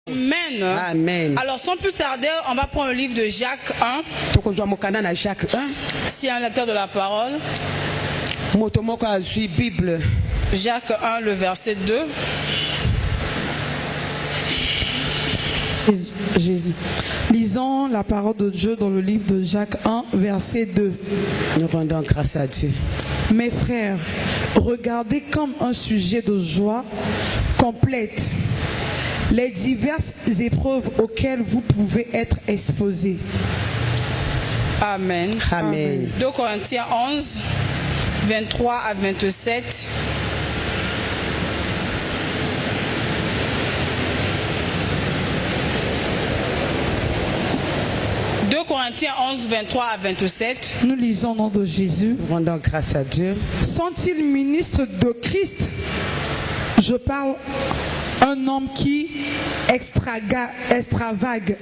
Amen. Amen. Alors sans plus tarder, on va prendre le livre de Jacques 1. Jacques 1. Si un lecteur de la parole. Bible. Jacques 1, le verset 2. Jésus. Lisons la parole de Dieu dans le livre de Jacques 1, verset 2. Nous rendons grâce à Dieu. Mes frères, regardez comme un sujet de joie complète les diverses épreuves auxquelles vous pouvez être exposés. Amen. Amen. 2 Corinthiens 11, 23 à 27. Corinthiens 11, 23 à 27. Nous lisons au nom de Jésus. Nous rendons grâce à Dieu. Sont-ils ministres de Christ? Je parle un homme qui extravague.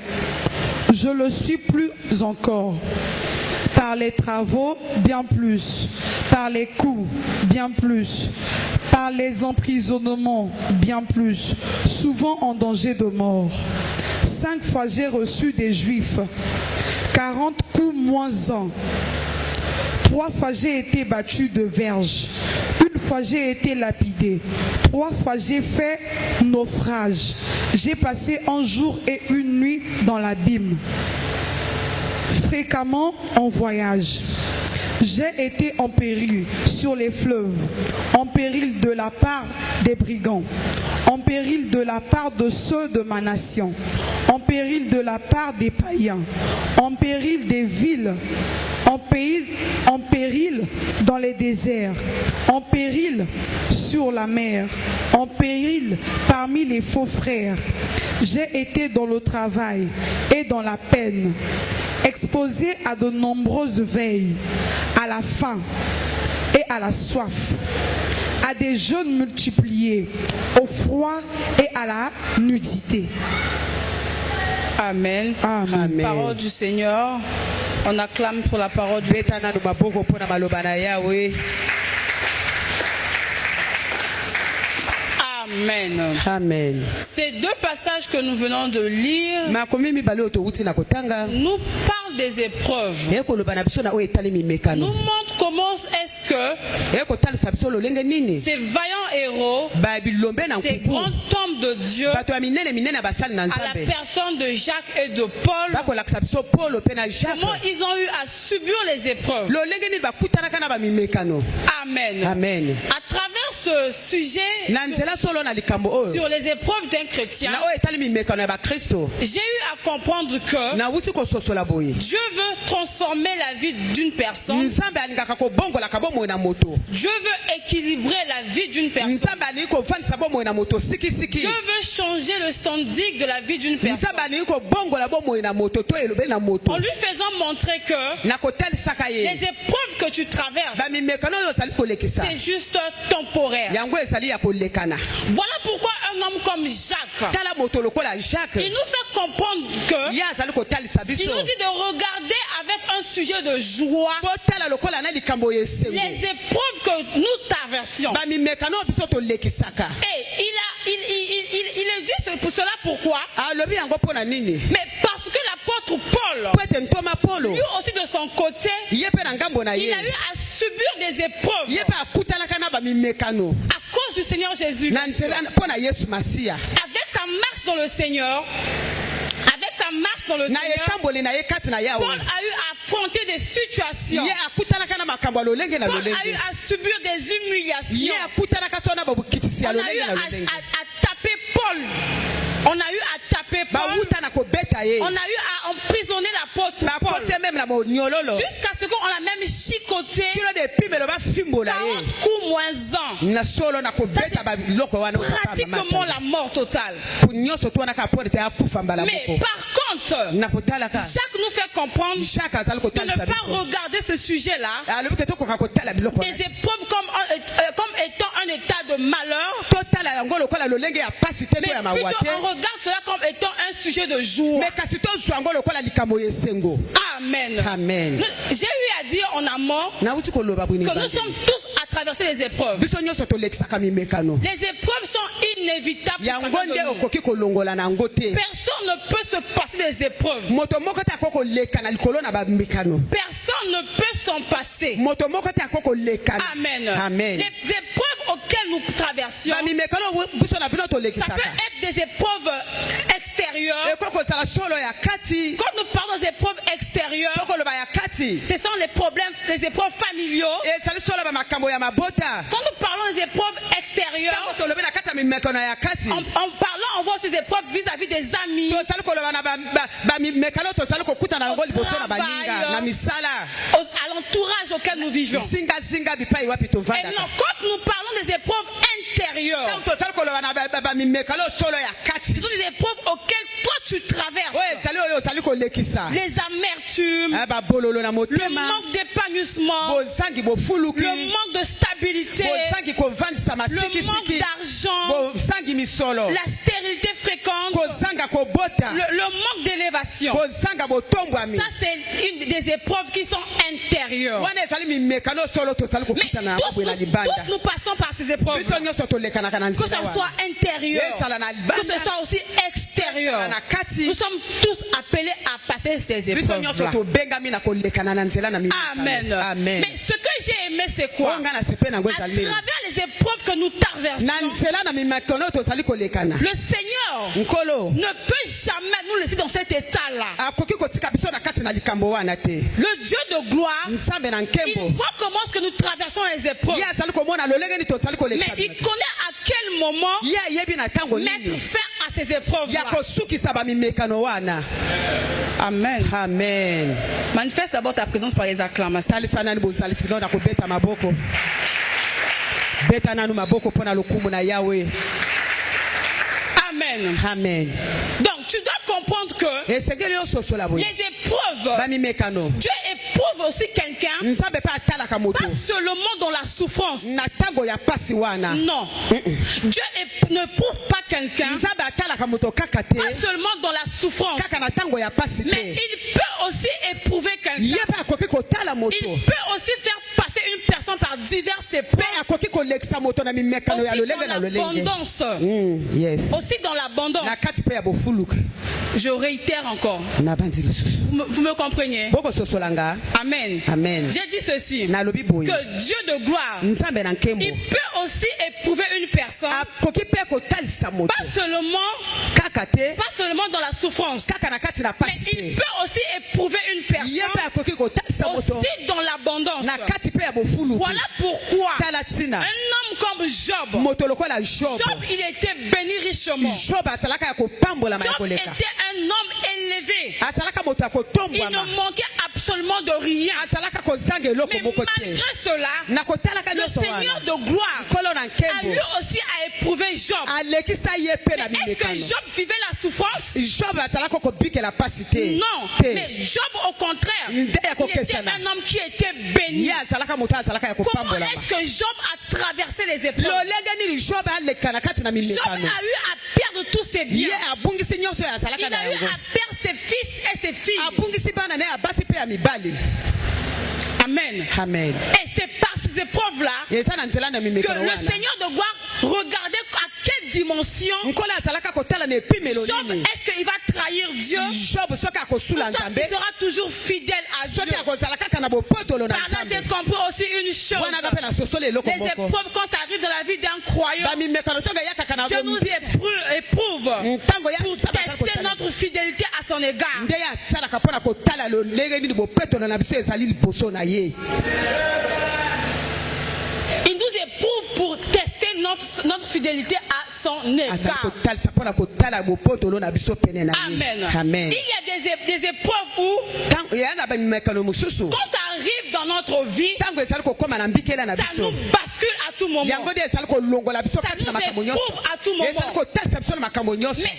Je le suis plus encore. Par les travaux, bien plus. Par les coups, bien plus. Par les emprisonnements, bien plus. Souvent en danger de mort. 5 fois j'ai reçu des Juifs. 40 coups moins 1. 3 fois j'ai été battu de verge. 1 fois j'ai été lapidé. 3 fois j'ai fait naufrage. J'ai passé un jour et une nuit dans l'abîme. Fréquemment en voyage. J'ai été en péril sur les fleuves, en péril de la part des brigands, en péril de la part de ceux de ma nation, en péril de la part des païens, en péril des villes, en péril dans les déserts, en péril sur la mer, en péril parmi les faux frères. J'ai été dans le travail et dans la peine, exposé à de nombreuses veilles, à la faim et à la soif, à des jeûnes multipliés, au froid et à la nudité. Amen. Amen. Parole du Seigneur. On acclame pour la parole du Seigneur. Amen. Amen. Ces deux passages que nous venons de lire nous parlent des épreuves. Nous montrent comment est-ce que ces vaillants héros, ces grands hommes de Dieu, à la personne de Jacques et de Paul, comment ils ont eu à subir les épreuves. Amen. Amen. À travers ce sujet sur les épreuves d'un chrétien, j'ai eu à comprendre que Dieu veut transformer la vie d'une personne. Dieu veut équilibrer la vie d'une personne. Dieu veut changer le standing de la vie d'une personne. En lui faisant montrer que les épreuves que tu traverses, c'est juste temporaire. Voilà pourquoi un homme comme Jacques, il nous fait comprendre que il nous dit de regarder avec un sujet de joie les épreuves que nous traversions. Et il est dit pour cela pourquoi? Mais parce que l'apôtre Paul, lui aussi de son côté, il a eu à subir des épreuves à cause du Seigneur Jésus. Avec sa marche dans le Seigneur, Paul a eu à affronter des situations. Paul a eu à subir des humiliations. On a eu à taper Paul. On a eu à taper Paul. On a eu à emprisonner l'apôtre Paul. Jusqu'à ce qu'on a même chicoté 40 coups moins 1. Pratiquement la mort totale. Mais par contre, Jacques nous fait comprendre de ne pas regarder ce sujet-là, des épreuves comme étant un état de malheur, mais plutôt on regarde cela comme étant un sujet de joie. Amen. Amen. J'ai eu à dire en amont que nous sommes tous à traverser les épreuves. Les épreuves sont inévitables. Personne ne peut se passer des épreuves. Personne ne peut s'en passer. Amen. Amen. Les épreuves auxquelles nous traversions, ça peut être des épreuves extérieures. Quand nous parlons des épreuves extérieures, ce sont les problèmes, les épreuves familiaux. Quand nous parlons des épreuves extérieures, en parlant, on voit aussi des épreuves vis-à-vis des amis, au travail, à l'entourage auquel nous vivons. Et non, quand nous parlons des épreuves intérieures, ce sont des épreuves auxquelles toi tu traverses. Les amertumes, le manque d'épanouissement, le manque de stabilité, le manque d'argent, la stérilité fréquente, le manque d'élévation. Ça, c'est une des épreuves qui sont intérieures. Mais tous nous passons par ces épreuves, que ce soit intérieur, que ce soit aussi extérieur. Nous sommes tous appelés à passer ces épreuves-là. Amen. Mais ce que j'ai aimé, c'est quoi? À travers les épreuves que nous traversons, le Seigneur ne peut jamais nous laisser dans cet état-là. Le Dieu de gloire, il voit comment est-ce que nous traversons les épreuves. Mais il connaît à quel moment mettre fin à ces épreuves-là. Amen. Amen. Manifeste d'abord ta présence par les acclamations. Amen. Amen. Donc tu dois comprendre que les épreuves, Dieu éprouve aussi quelqu'un, pas seulement dans la souffrance. Non. Dieu n'éprouve pas quelqu'un pas seulement dans la souffrance, mais il peut aussi éprouver quelqu'un. Il peut aussi faire passer une personne par diverses épreuves. Aussi dans l'abondance. Je réitère encore. Vous me comprenez? Amen. Amen. J'ai dit ceci, que Dieu de gloire, il peut aussi éprouver une personne, pas seulement dans la souffrance, mais il peut aussi éprouver une personne aussi dans l'abondance. Voilà pourquoi un homme comme Job, il était béni richement. Job était un homme élevé. Il ne manquait absolument de rien. Mais malgré cela, le Seigneur de gloire a eu aussi à éprouver Job. Mais est-ce que Job vivait la souffrance? Non. Mais Job, au contraire, il était un homme qui était béni. Comment est-ce que Job a traversé les épreuves? Job a eu à perdre tous ses biens. Il a eu à perdre ses fils et ses filles. Amen. Amen. Et c'est par ces épreuves-là que le Seigneur de gloire regardait à quelle dimension Job, est-ce qu'il va trahir Dieu? Ou soit il sera toujours fidèle à Dieu? Par là, j'ai compris aussi une chose. Les épreuves, quand ça arrive dans la vie d'un croyant, Dieu nous éprouve pour tester notre fidélité à son égard. Il nous éprouve pour tester notre fidélité à son égard. Amen. Amen. Il y a des épreuves où, quand ça arrive dans notre vie, ça nous bascule à tout moment. Ça nous éprouve à tout moment. Mais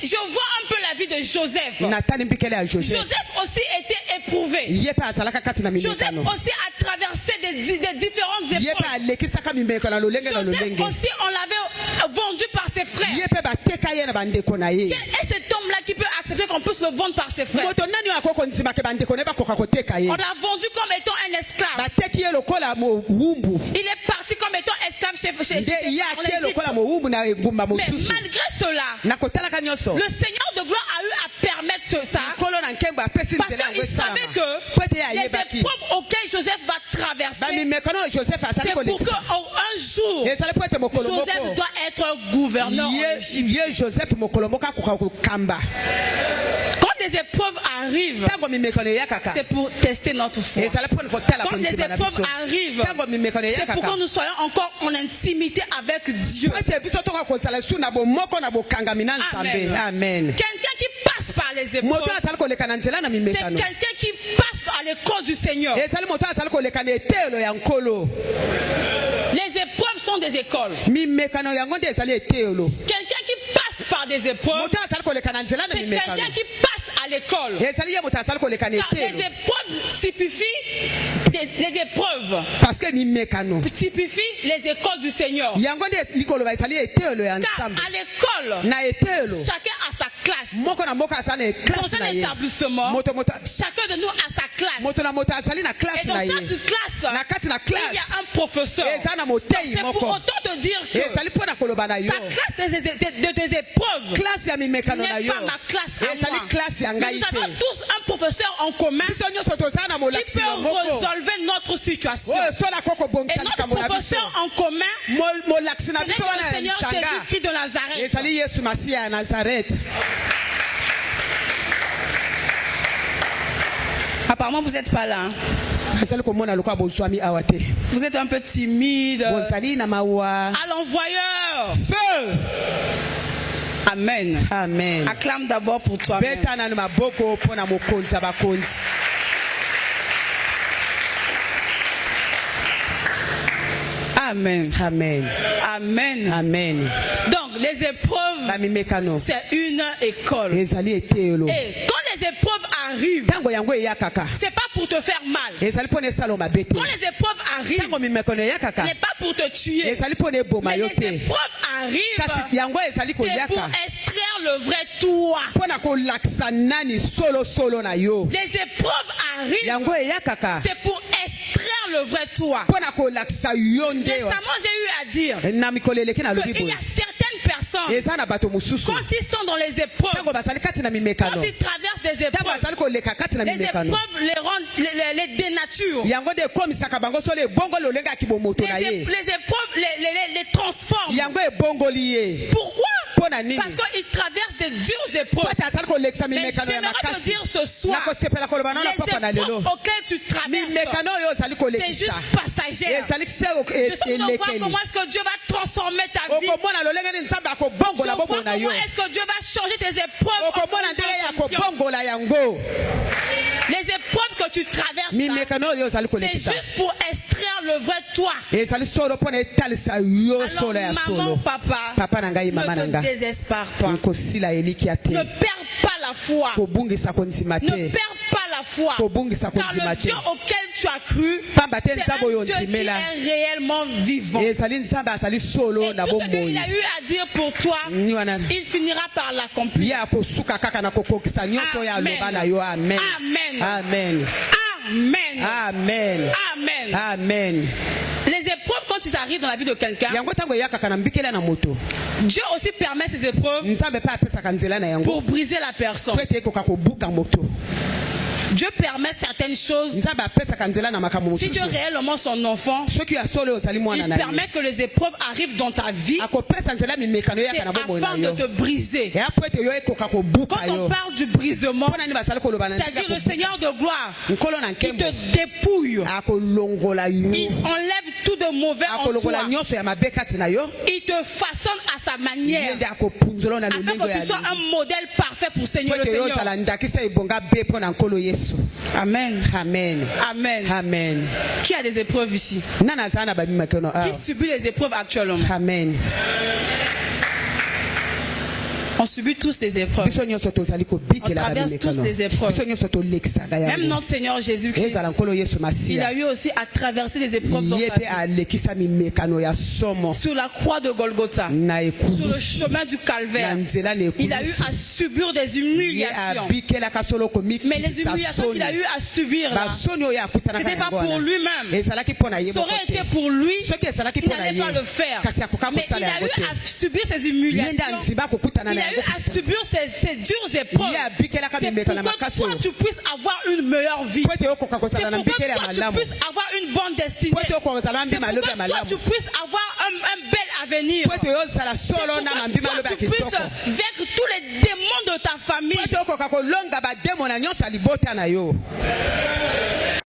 je vois un peu la vie de Joseph. Joseph aussi était éprouvé. Joseph aussi a traversé des différentes épreuves. Joseph aussi, on l'avait vendu par ses frères. Quel est cet homme-là qui peut accepter qu'on puisse le vendre par ses frères? On l'a vendu comme étant un esclave. Il est parti comme étant esclave chez en Égypte. Mais malgré cela, le Seigneur de gloire a eu à permettre ça. Parce qu'il savait que les épreuves auxquelles Joseph va traverser, c'est pour qu'un jour, Joseph doit être gouverneur en Égypte. Quand les épreuves arrivent, c'est pour tester notre foi. Quand les épreuves arrivent, c'est pour que nous soyons encore en intimité avec Dieu. Amen. Quelqu'un qui passe par les épreuves, c'est quelqu'un qui passe à l'école du Seigneur. Les épreuves sont des écoles. Quelqu'un qui passe par des épreuves, c'est quelqu'un qui passe à l'école. Les épreuves signifient les épreuves signifient les écoles du Seigneur. Car à l'école, chacun a sa classe. Dans un établissement, chacun de nous a sa classe. Et dans chaque classe, il y a un professeur. C'est pour autant te dire que ta classe de tes épreuves n'est pas ma classe à moi. Mais nous avons tous un professeur en commun qui peut résolver notre situation. Et notre professeur en commun, c'est le Seigneur Jésus-Christ de Nazareth. Apparemment, vous n'êtes pas là. Vous êtes un peu timide. À l'envoyeur. Feu. Amen. Amen. Acclame d'abord pour toi. Amen. Amen. Amen. Amen. Donc, les épreuves, c'est une école. Et quand les épreuves arrivent, c'est pas pour te faire mal. Quand les épreuves arrivent, ce n'est pas pour te tuer. Mais les épreuves arrivent, c'est pour extraire le vrai toi. Les épreuves arrivent, c'est pour extraire le vrai toi. Récemment, j'ai eu à dire qu'il y a certaines personnes, quand ils sont dans les épreuves, quand ils traversent des épreuves, les épreuves les dénaturent. Les épreuves les transforment. Pourquoi? Parce qu'ils traversent des dures épreuves. Mais j'aimerais te dire ce soir, les épreuves auxquelles tu traverses, c'est juste passager. Je suis voir comment est-ce que Dieu va transformer ta vie. Je vois comment est-ce que Dieu va changer tes épreuves. Les épreuves que tu traverses, c'est juste pour extraire le vrai toi. Alors maman, papa, ne te désespère pas. Ne perds pas la foi. Ne perds pas la foi. Car le Dieu auquel tu as cru, c'est un Dieu qui est réellement vivant. Et tout ce qu'il a eu à dire pour toi, il finira par l'accomplir. Amen. Amen. Amen. Amen. Amen. Amen. Les épreuves, quand ils arrivent dans la vie de quelqu'un, Dieu aussi permet ces épreuves pour briser la personne. Dieu permet certaines choses. Si tu es réellement son enfant, il permet que les épreuves arrivent dans ta vie. C'est afin de te briser. Quand on parle du brisement, c'est-à-dire le Seigneur de gloire, il te dépouille. Il enlève tout de mauvais en toi. Il te façonne à sa manière, afin que tu sois un modèle parfait pour Seigneur le Seigneur. Amen. Amen. Amen. Amen. Qui a des épreuves ici? Qui subit les épreuves actuellement? Amen. On subit tous des épreuves. On traverse tous les épreuves. Même notre Seigneur Jésus-Christ, il a eu aussi à traverser des épreuves dans sa vie. Sur la croix de Golgotha, sur le chemin du calvaire, il a eu à subir des humiliations. Mais les humiliations qu'il a eu à subir là, ce n'était pas pour lui-même. Ça aurait été pour lui, il n'allait pas le faire. Mais il a eu à subir ces humiliations. Il a eu à subir ces dures épreuves. C'est pour que toi tu puisses avoir une meilleure vie. C'est pour que toi tu puisses avoir une bonne destinée. C'est pour que toi tu puisses avoir un bel avenir. C'est pour que toi tu puisses vaincre tous les démons de ta famille.